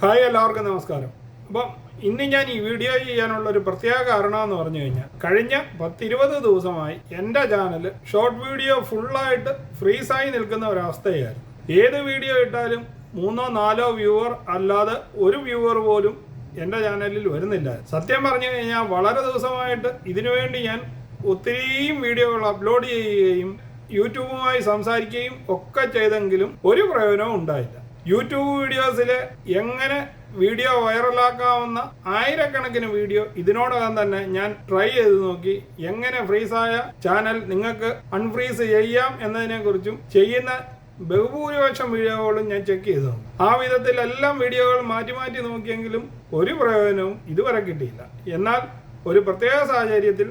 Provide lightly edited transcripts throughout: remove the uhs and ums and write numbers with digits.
Hi, എല്ലാവർക്കും നമസ്കാരം. അപ്പം ഇന്ന് ഞാൻ ഈ വീഡിയോ ചെയ്യാനുള്ള ഒരു പ്രത്യേക കാരണം എന്ന് പറഞ്ഞു കഴിഞ്ഞാൽ, കഴിഞ്ഞ 10-20 ദിവസമായി എൻ്റെ ചാനൽ ഷോർട്ട് വീഡിയോ ഫുള്ളായിട്ട് ഫ്രീസായി നിൽക്കുന്ന ഒരവസ്ഥയായിരുന്നു. ഏത് വീഡിയോ ഇട്ടാലും 3-4 വ്യൂവർ അല്ലാതെ ഒരു വ്യൂവർ പോലും എൻ്റെ ചാനലിൽ വരുന്നില്ല. സത്യം പറഞ്ഞു കഴിഞ്ഞാൽ വളരെ ദിവസമായിട്ട് ഇതിനുവേണ്ടി ഞാൻ ഒത്തിരിയും വീഡിയോകൾ അപ്ലോഡ് ചെയ്യുകയും യൂട്യൂബുമായി സംസാരിക്കുകയും ഒക്കെ ചെയ്തെങ്കിലും ഒരു പ്രയോജനവും ഉണ്ടായില്ല. യൂട്യൂബ് വീഡിയോസിൽ എങ്ങനെ വീഡിയോ വൈറലാക്കാവുന്ന ആയിരക്കണക്കിന് വീഡിയോ ഇതിനോടകം തന്നെ ഞാൻ ട്രൈ ചെയ്ത് നോക്കി. എങ്ങനെ ഫ്രീസായ ചാനൽ നിങ്ങൾക്ക് അൺഫ്രീസ് ചെയ്യാം എന്നതിനെക്കുറിച്ചും ചെയ്യുന്ന ബഹുഭൂരിപക്ഷം വീഡിയോകളും ഞാൻ ചെക്ക് ചെയ്തു. ആ വിധത്തിലെല്ലാം വീഡിയോകൾ മാറ്റി മാറ്റി നോക്കിയെങ്കിലും ഒരു പ്രയോജനവും ഇതുവരെ കിട്ടിയില്ല. എന്നാൽ ഒരു പ്രത്യേക സാഹചര്യത്തിൽ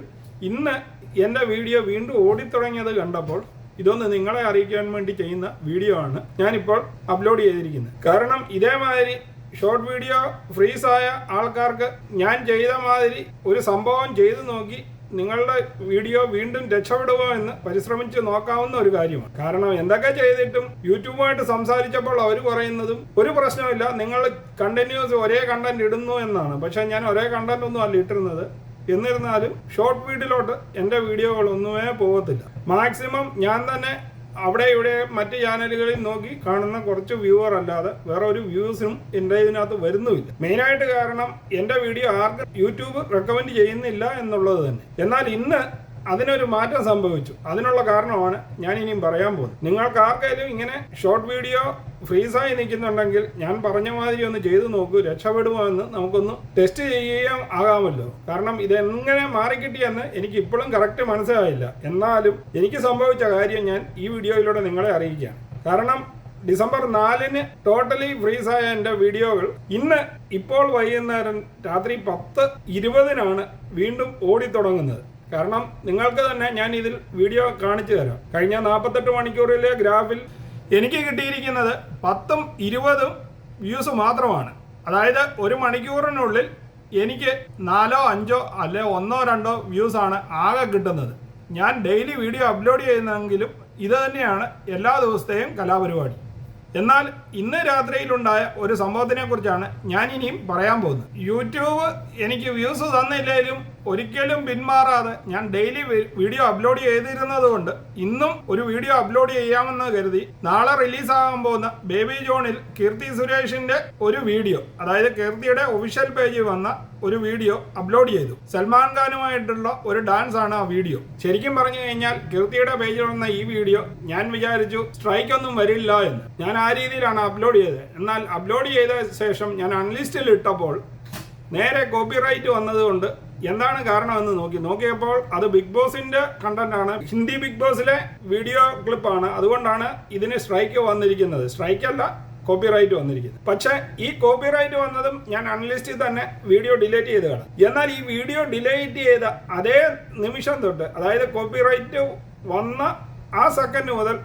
ഇന്ന് എൻ്റെ വീഡിയോ വീണ്ടും ഓടിത്തുടങ്ങിയത് കണ്ടപ്പോൾ ഇതൊന്ന് നിങ്ങളെ അറിയിക്കാൻ വേണ്ടി ചെയ്യുന്ന വീഡിയോ ആണ് ഞാനിപ്പോൾ അപ്ലോഡ് ചെയ്തിരിക്കുന്നത്. കാരണം ഇതേമാതിരി ഷോർട്ട് വീഡിയോ ഫ്രീസായ ആൾക്കാർക്ക് ഞാൻ ചെയ്ത മാതിരി ഒരു സംഭവം ചെയ്തു നോക്കി നിങ്ങളുടെ വീഡിയോ വീണ്ടും രക്ഷപ്പെടുമോ എന്ന് പരിശ്രമിച്ച് നോക്കാവുന്ന ഒരു കാര്യമാണ്. കാരണം എന്തൊക്കെ ചെയ്തിട്ടും യൂട്യൂബുമായിട്ട് സംസാരിച്ചപ്പോൾ അവർ പറയുന്നതും ഒരു പ്രശ്നമില്ല, നിങ്ങൾ കണ്ടിന്യൂസ് ഒരേ കണ്ടന്റ് ഇടുന്നു എന്നാണ്. പക്ഷെ ഞാൻ ഒരേ കണ്ടന്റ് ഒന്നും അല്ല ഇട്ടിരുന്നത്. എന്നിരുന്നാലും ഷോർട്ട് വീഡിയോയിലോട്ട് എൻ്റെ വീഡിയോകളൊന്നുമേ പോകത്തില്ല. മാക്സിമം ഞാൻ തന്നെ അവിടെ ഇവിടെ മറ്റ് ചാനലുകളിൽ നോക്കി കാണുന്ന കുറച്ച് വ്യൂവർ അല്ലാതെ വേറെ ഒരു വ്യൂസും എൻ്റെ ഇതിനകത്ത് വരുന്നുമില്ല. മെയിനായിട്ട് കാരണം എൻ്റെ വീഡിയോ ആർക്കും യൂട്യൂബ് റെക്കമെൻഡ് ചെയ്യുന്നില്ല എന്നുള്ളത് തന്നെ. എന്നാൽ ഇന്ന് അതിനൊരു മാറ്റം സംഭവിച്ചു. അതിനുള്ള കാരണമാണ് ഞാൻ ഇനിയും പറയാൻ പോകുന്നത്. നിങ്ങൾക്ക് ആർക്കെങ്കിലും ഇങ്ങനെ ഷോർട്ട് വീഡിയോ ഫ്രീസായി നിൽക്കുന്നുണ്ടെങ്കിൽ ഞാൻ പറഞ്ഞ മാതിരി ഒന്ന് ചെയ്തു നോക്കൂ, രക്ഷപ്പെടുമോ എന്ന് നമുക്കൊന്ന് ടെസ്റ്റ് ചെയ്യുകയും ആകാമല്ലോ. കാരണം ഇതെങ്ങനെ മാറിക്കിട്ടിയെന്ന് എനിക്ക് ഇപ്പോഴും കറക്റ്റ് മനസ്സിലായില്ല. എന്നാലും എനിക്ക് സംഭവിച്ച കാര്യം ഞാൻ ഈ വീഡിയോയിലൂടെ നിങ്ങളെ അറിയിക്കുകയാണ്. കാരണം ഡിസംബർ 4-ന് ടോട്ടലി ഫ്രീസായ എൻ്റെ വീഡിയോകൾ ഇന്ന് ഇപ്പോൾ വൈകുന്നേരം രാത്രി 10:20-നാണ് വീണ്ടും ഓടിത്തുടങ്ങുന്നത്. കാരണം നിങ്ങൾക്ക് തന്നെ ഞാൻ ഇതിൽ വീഡിയോ കാണിച്ചു തരാം. കഴിഞ്ഞ 48 മണിക്കൂറിലെ ഗ്രാഫിൽ എനിക്ക് കിട്ടിയിരിക്കുന്നത് 10-ഉം 20-ഉം വ്യൂസ് മാത്രമാണ്. അതായത് ഒരു മണിക്കൂറിനുള്ളിൽ എനിക്ക് 4-5 അല്ലെ 1-2 വ്യൂസാണ് ആകെ കിട്ടുന്നത്. ഞാൻ ഡെയിലി വീഡിയോ അപ്ലോഡ് ചെയ്യുന്നെങ്കിലും ഇത് തന്നെയാണ് എല്ലാ ദിവസത്തെയും കലാപരിപാടി. എന്നാൽ ഇന്ന് രാത്രിയിലുണ്ടായ ഒരു സംഭവത്തിനെ കുറിച്ചാണ് ഞാൻ ഇനിയും പറയാൻ പോകുന്നത്. യൂട്യൂബ് എനിക്ക് വ്യൂസ് തന്നില്ലെങ്കിലും ഒരിക്കലും പിന്മാറാതെ ഞാൻ ഡെയിലി വീഡിയോ അപ്ലോഡ് ചെയ്തിരുന്നത് കൊണ്ട് ഇന്നും ഒരു വീഡിയോ അപ്ലോഡ് ചെയ്യാമെന്ന് കരുതി നാളെ റിലീസാകാൻ പോകുന്ന ബേബി ജോണിൽ കീർത്തി സുരേഷിന്റെ ഒരു വീഡിയോ, അതായത് കീർത്തിയുടെ ഒഫീഷ്യൽ പേജിൽ വന്ന ഒരു വീഡിയോ അപ്ലോഡ് ചെയ്തു. സൽമാൻ ഖാനുമായിട്ടുള്ള ഒരു ഡാൻസ് ആണ് ആ വീഡിയോ. ശരിക്കും പറഞ്ഞു കഴിഞ്ഞാൽ കീർത്തിയുടെ പേജിൽ വന്ന ഈ വീഡിയോ ഞാൻ വിചാരിച്ചു സ്ട്രൈക്ക് ഒന്നും വരില്ല എന്ന്. ഞാൻ ആ രീതിയിലാണ് അപ്ലോഡ് ചെയ്തത്. എന്നാൽ അപ്ലോഡ് ചെയ്ത ശേഷം ഞാൻ അൺലിസ്റ്റിൽ ഇട്ടപ്പോൾ നേരെ കോപ്പിറൈറ്റ് വന്നതുകൊണ്ട് എന്താണ് കാരണമെന്ന് നോക്കിയപ്പോൾ അത് ബിഗ് ബോസിന്റെ കണ്ടന്റ് ആണ്, ഹിന്ദി ബിഗ് ബോസിലെ വീഡിയോ ക്ലിപ്പാണ്. അതുകൊണ്ടാണ് ഇതിന് സ്ട്രൈക്ക് വന്നിരിക്കുന്നത്. സ്ട്രൈക്ക് അല്ല, കോപ്പിറൈറ്റ് വന്നിരിക്കുന്നത്. പക്ഷേ ഈ കോപ്പിറൈറ്റ് വന്നതും ഞാൻ അൺലിസ്റ്റിൽ തന്നെ വീഡിയോ ഡിലീറ്റ് ചെയ്തതാണ്. എന്നാൽ ഈ വീഡിയോ ഡിലീറ്റ് ചെയ്ത അതേ നിമിഷം തൊട്ട്, അതായത് കോപ്പിറൈറ്റ് വന്ന ആ സെക്കൻഡ് മുതൽ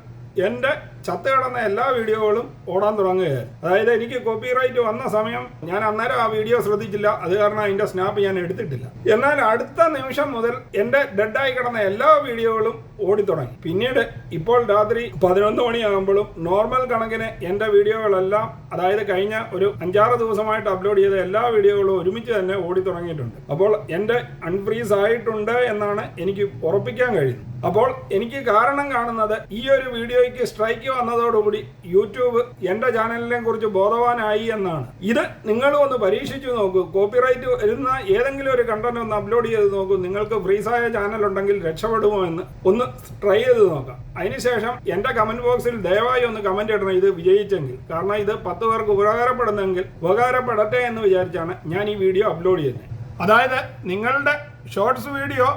എൻ്റെ ചത്ത് കിടന്ന എല്ലാ വീഡിയോകളും ഓടാൻ തുടങ്ങുകയായിരുന്നു. അതായത് എനിക്ക് കോപ്പിറൈറ്റ് വന്ന സമയം ഞാൻ അന്നേരം ആ വീഡിയോ ശ്രദ്ധിച്ചില്ല. അത് കാരണം അതിൻ്റെ സ്നാപ്പ് ഞാൻ എടുത്തിട്ടില്ല. എന്നാൽ അടുത്ത നിമിഷം മുതൽ എൻ്റെ ഡെഡായി കിടന്ന എല്ലാ വീഡിയോകളും ഓടിത്തുടങ്ങി. പിന്നീട് ഇപ്പോൾ രാത്രി 11 മണിയാകുമ്പോഴും നോർമൽ കണക്കിന് എൻ്റെ വീഡിയോകളെല്ലാം, അതായത് കഴിഞ്ഞ ഒരു 5-6 ദിവസമായിട്ട് അപ്ലോഡ് ചെയ്ത എല്ലാ വീഡിയോകളും ഒരുമിച്ച് തന്നെ ഓടിത്തുടങ്ങിയിട്ടുണ്ട്. അപ്പോൾ എൻ്റെ അൺഫ്രീസ് ആയിട്ടുണ്ട് എന്നാണ് എനിക്ക് ഉറപ്പിക്കാൻ കഴിയുന്നത്. അപ്പോൾ എനിക്ക് കാരണം കാണുന്നത് ഈ ഒരു വീഡിയോയ്ക്ക് സ്ട്രൈക്ക് വന്നതോടുകൂടി യൂട്യൂബ് എൻ്റെ ചാനലിനെ കുറിച്ച് ബോധവാനായി എന്നാണ്. ഇത് നിങ്ങളും ഒന്ന് പരീക്ഷിച്ചു നോക്കൂ. കോപ്പിറൈറ്റ് വരുന്ന ഏതെങ്കിലും ഒരു കണ്ടന്റ് ഒന്ന് അപ്ലോഡ് ചെയ്ത് നോക്കൂ. നിങ്ങൾക്ക് ഫ്രീസായ ചാനൽ ഉണ്ടെങ്കിൽ രക്ഷപ്പെടുമോ എന്ന് ഒന്ന് ട്രൈ ചെയ്ത് നോക്കാം. അതിനുശേഷം എൻ്റെ കമന്റ് ബോക്സിൽ ദയവായി ഒന്ന് കമന്റ് ഇടണം ഇത് വിജയിച്ചെങ്കിൽ. കാരണം ഇത് 10 പേർക്ക് ഉപകാരപ്പെടുന്നെങ്കിൽ ഉപകാരപ്പെടട്ടെ എന്ന് വിചാരിച്ചാണ് ഞാൻ ഈ വീഡിയോ അപ്ലോഡ് ചെയ്യുന്നത്. അതായത് നിങ്ങളുടെ ഷോർട്സ് വീഡിയോ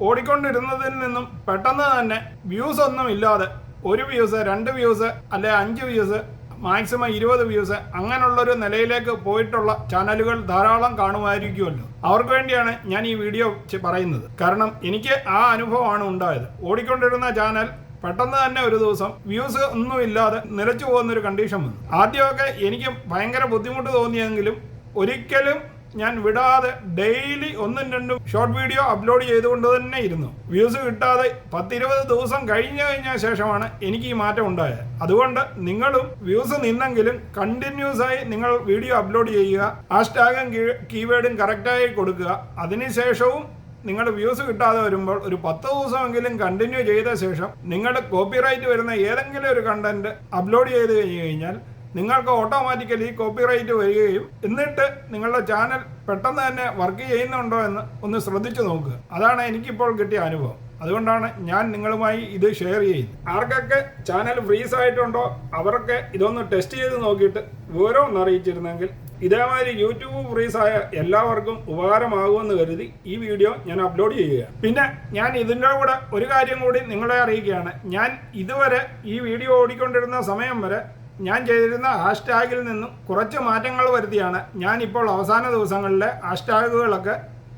ഓടിക്കൊണ്ടിരുന്നതിൽ നിന്നും പെട്ടെന്ന് തന്നെ വ്യൂസ് ഒന്നും ഇല്ലാതെ 1 വ്യൂസ്, 2 വ്യൂസ് അല്ലെ 5 വ്യൂസ്, മാക്സിമം 20 വ്യൂസ് അങ്ങനെയുള്ളൊരു നിലയിലേക്ക് പോയിട്ടുള്ള ചാനലുകൾ ധാരാളം കാണുമായിരിക്കുമല്ലോ. അവർക്ക് വേണ്ടിയാണ് ഞാൻ ഈ വീഡിയോ പറയുന്നത്. കാരണം എനിക്ക് ആ അനുഭവമാണ് ഉണ്ടായത്. ഓടിക്കൊണ്ടിരുന്ന ചാനൽ പെട്ടെന്ന് തന്നെ ഒരു ദിവസം വ്യൂസ് ഒന്നും ഇല്ലാതെ നിലച്ചു പോകുന്നൊരു കണ്ടീഷൻ വന്നു. ആദ്യമൊക്കെ എനിക്ക് ഭയങ്കര ബുദ്ധിമുട്ട് തോന്നിയെങ്കിലും ഒരിക്കലും ഞാൻ വിടാതെ ഡെയിലി 1-2 ഷോർട്ട് വീഡിയോ അപ്ലോഡ് ചെയ്തുകൊണ്ട് തന്നെ ഇരുന്നു. വ്യൂസ് കിട്ടാതെ 10-20 ദിവസം കഴിഞ്ഞ ശേഷമാണ് എനിക്ക് ഈ മാറ്റം ഉണ്ടായത്. അതുകൊണ്ട് നിങ്ങളും വ്യൂസ് നിന്നെങ്കിലും കണ്ടിന്യൂസ് ആയി നിങ്ങൾ വീഡിയോ അപ്ലോഡ് ചെയ്യുക, ഹാഷ്ടാഗും കീവേഡും കറക്റ്റായി കൊടുക്കുക. അതിനുശേഷവും നിങ്ങളുടെ വ്യൂസ് കിട്ടാതെ വരുമ്പോൾ ഒരു 10 ദിവസമെങ്കിലും കണ്ടിന്യൂ ചെയ്ത ശേഷം നിങ്ങളുടെ കോപ്പിറൈറ്റ് വരുന്ന ഏതെങ്കിലും ഒരു കണ്ടന്റ് അപ്ലോഡ് ചെയ്ത് കഴിഞ്ഞാൽ നിങ്ങൾക്ക് ഓട്ടോമാറ്റിക്കലി കോപ്പിറൈറ്റ് വരികയും എന്നിട്ട് നിങ്ങളുടെ ചാനൽ പെട്ടെന്ന് തന്നെ വർക്ക് ചെയ്യുന്നുണ്ടോ എന്ന് ഒന്ന് ശ്രദ്ധിച്ചു നോക്കുക. അതാണ് എനിക്കിപ്പോൾ കിട്ടിയ അനുഭവം. അതുകൊണ്ടാണ് ഞാൻ നിങ്ങളുമായി ഇത് ഷെയർ ചെയ്യുന്നത്. ആർക്കൊക്കെ ചാനൽ ഫ്രീസ് ആയിട്ടുണ്ടോ അവരൊക്കെ ഇതൊന്ന് ടെസ്റ്റ് ചെയ്ത് നോക്കിയിട്ട് വിവരം ഒന്ന് അറിയിച്ചിരുന്നെങ്കിൽ ഇതേമാതിരി യൂട്യൂബ് ഫ്രീസ് ആയ എല്ലാവർക്കും ഉപകാരമാകുമെന്ന് കരുതി ഈ വീഡിയോ ഞാൻ അപ്ലോഡ് ചെയ്യുകയാണ്. പിന്നെ ഞാൻ ഇതിൻ്റെ കൂടെ ഒരു കാര്യം കൂടി നിങ്ങളെ അറിയിക്കുകയാണ്. ഞാൻ ഇതുവരെ ഈ വീഡിയോ ഓടിക്കൊണ്ടിരുന്ന സമയം വരെ ഞാൻ ചെയ്തിരുന്ന ഹാഷ്ടാഗിൽ നിന്നും കുറച്ച് മാറ്റങ്ങൾ വരുത്തിയാണ് ഞാൻ ഇപ്പോൾ അവസാന ദിവസങ്ങളിലെ ഹാഷ്ടാഗുകളൊക്കെ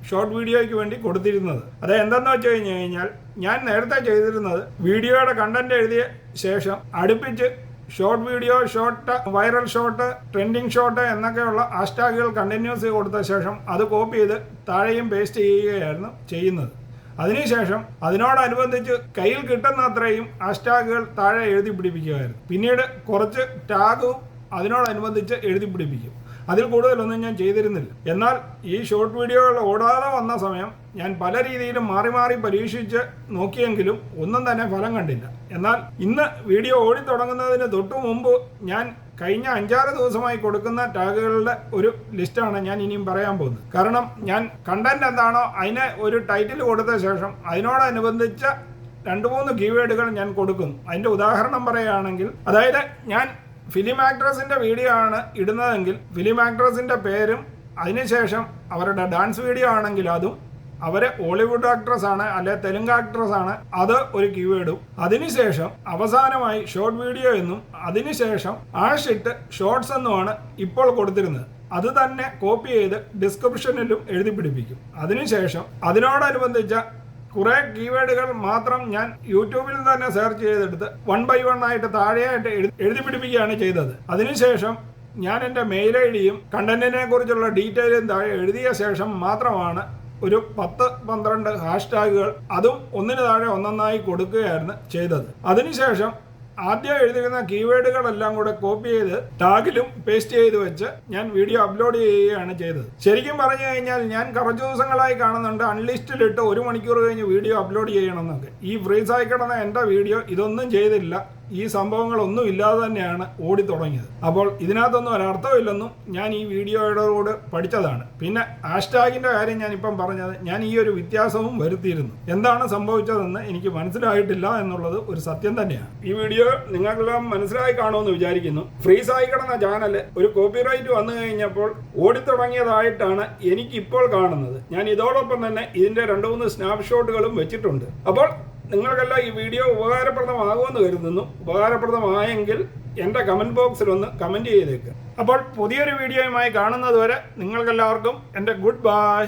ഷോർട്ട് വീഡിയോയ്ക്ക് വേണ്ടി കൊടുത്തിരുന്നത്. അത് എന്തെന്ന് വെച്ച് കഴിഞ്ഞാൽ ഞാൻ നേരത്തെ ചെയ്തിരുന്നത് വീഡിയോയുടെ കണ്ടന്റ് എഴുതിയ ശേഷം അടുപ്പിച്ച് short video, short, viral short, trending short എന്നൊക്കെയുള്ള ഹാഷ്ടാഗുകൾ കണ്ടിന്യൂസ് കൊടുത്ത ശേഷം അത് കോപ്പി ചെയ്ത് താഴെയും പേസ്റ്റ് ചെയ്യുകയായിരുന്നു ചെയ്യുന്നത്. അതിനുശേഷം അതിനോടനുബന്ധിച്ച് കയ്യിൽ കിട്ടുന്ന അത്രയും ഹാഷ്ടാഗുകൾ താഴെ എഴുതി പിടിപ്പിക്കുമായിരുന്നു. പിന്നീട് കുറച്ച് ടാഗും അതിനോടനുബന്ധിച്ച് എഴുതി പിടിപ്പിക്കും. അതിൽ കൂടുതലൊന്നും ഞാൻ ചെയ്തിരുന്നില്ല. എന്നാൽ ഈ ഷോർട്ട് വീഡിയോകൾ ഓടാതെ വന്ന സമയം ഞാൻ പല രീതിയിലും മാറി മാറി പരീക്ഷിച്ച് നോക്കിയെങ്കിലും ഒന്നും തന്നെ ഫലം കണ്ടില്ല. എന്നാൽ ഇന്ന് വീഡിയോ ഓടി തുടങ്ങുന്നതിന് തൊട്ടു മുമ്പ് ഞാൻ കഴിഞ്ഞ 5-6 ദിവസമായി കൊടുക്കുന്ന ടാഗുകളുടെ ഒരു ലിസ്റ്റാണ് ഞാൻ ഇനിയും പറയാൻ പോകുന്നത്. കാരണം ഞാൻ കണ്ടന്റ് എന്താണോ അതിന് ഒരു ടൈറ്റിൽ കൊടുത്ത ശേഷം അതിനോടനുബന്ധിച്ച 2-3 കീവേഡുകൾ ഞാൻ കൊടുക്കുന്നു. അതിൻ്റെ ഉദാഹരണം പറയുകയാണെങ്കിൽ, അതായത് ഞാൻ ഫിലിം ആക്ട്രസിൻ്റെ വീഡിയോ ആണ് ഇടുന്നതെങ്കിൽ ഫിലിം ആക്ട്രസിൻ്റെ പേരും അതിനുശേഷം അവരുടെ ഡാൻസ് വീഡിയോ ആണെങ്കിൽ അതും, അവരെ ഹോളിവുഡ് ആക്ട്രസ് ആണ് അല്ലെ തെലുങ്ക് ആക്ട്രസ് ആണ് അത് ഒരു കീവേഡും, അതിനുശേഷം അവസാനമായി ഷോർട്ട് വീഡിയോ എന്നും അതിനുശേഷം ഇട്ട് ഷോർട്സ് എന്നുമാണ് ഇപ്പോൾ കൊടുത്തിരുന്നത്. അത് തന്നെ കോപ്പി ചെയ്ത് ഡിസ്ക്രിപ്ഷനിലും എഴുതി പിടിപ്പിക്കും. അതിനുശേഷം അതിനോടനുബന്ധിച്ച കുറെ കീവേഡുകൾ മാത്രം ഞാൻ യൂട്യൂബിൽ തന്നെ സെർച്ച് ചെയ്തെടുത്ത് 1 by 1 ആയിട്ട് താഴെയായിട്ട് എഴുതി പിടിപ്പിക്കുകയാണ് ചെയ്തത്. അതിനുശേഷം ഞാൻ എൻ്റെ മെയിൽ ഐ ഡിയും കണ്ടന്റിനെ കുറിച്ചുള്ള ഡീറ്റെയിലും താഴെ എഴുതിയ ശേഷം മാത്രമാണ് ഒരു 10-12 ഹാഷ്ടാഗുകൾ അതും ഒന്നിന് താഴെ ഒന്നൊന്നായി കൊടുക്കുകയായിരുന്നു ചെയ്തത്. അതിനുശേഷം ആദ്യം എഴുതിയിരുന്ന കീവേഡുകളെല്ലാം കൂടെ കോപ്പി ചെയ്ത് ടാഗിലും പേസ്റ്റ് ചെയ്ത് വെച്ച് ഞാൻ വീഡിയോ അപ്ലോഡ് ചെയ്യുകയാണ് ചെയ്തത്. ശരിക്കും പറഞ്ഞു കഴിഞ്ഞാൽ ഞാൻ കുറച്ച് ദിവസങ്ങളായി കാണുന്നുണ്ട് അൺലിസ്റ്റിലിട്ട് 1 മണിക്കൂർ കഴിഞ്ഞ് വീഡിയോ അപ്ലോഡ് ചെയ്യണമെന്നൊക്കെ. ഈ ഫ്രീസായി കിടന്ന എൻ്റെ വീഡിയോ ഇതൊന്നും ചെയ്തില്ല. ഈ സംഭവങ്ങളൊന്നും ഇല്ലാതെ തന്നെയാണ് ഓടി തുടങ്ങിയത്. അപ്പോൾ ഇതിനകത്തൊന്നും ഒരർത്ഥമില്ലെന്നും ഞാൻ ഈ വീഡിയോയോട് പഠിച്ചതാണ്. പിന്നെ ഹാഷ്ടാഗിൻ്റെ കാര്യം ഞാനിപ്പം പറഞ്ഞത് ഞാൻ ഈ ഒരു വ്യത്യാസവും വരുത്തിയിരുന്നു. എന്താണ് സംഭവിച്ചതെന്ന് എനിക്ക് മനസ്സിലായിട്ടില്ല എന്നുള്ളത് ഒരു സത്യം തന്നെയാണ്. ഈ വീഡിയോ നിങ്ങൾക്കെല്ലാം മനസ്സിലായി കാണുമെന്ന് വിചാരിക്കുന്നു. ഫ്രീസായി കിടന്ന ചാനൽ ഒരു കോപ്പിറൈറ്റ് വന്നു കഴിഞ്ഞപ്പോൾ ഓടിത്തുടങ്ങിയതായിട്ടാണ് എനിക്കിപ്പോൾ കാണുന്നത്. ഞാൻ ഇതോടൊപ്പം തന്നെ ഇതിൻ്റെ 2-3 സ്നാപ്ഷോട്ടുകളും വെച്ചിട്ടുണ്ട്. അപ്പോൾ നിങ്ങൾക്കെല്ലാം ഈ വീഡിയോ ഉപകാരപ്രദമാകുമെന്ന് കരുതുന്നു. ഉപകാരപ്രദമായെങ്കിൽ എൻ്റെ കമൻറ്റ് ബോക്സിലൊന്ന് കമൻറ്റ് ചെയ്തേക്കുക. അപ്പോൾ പുതിയൊരു വീഡിയോയുമായി കാണുന്നത് വരെ നിങ്ങൾക്കെല്ലാവർക്കും എൻ്റെ ഗുഡ് ബൈ.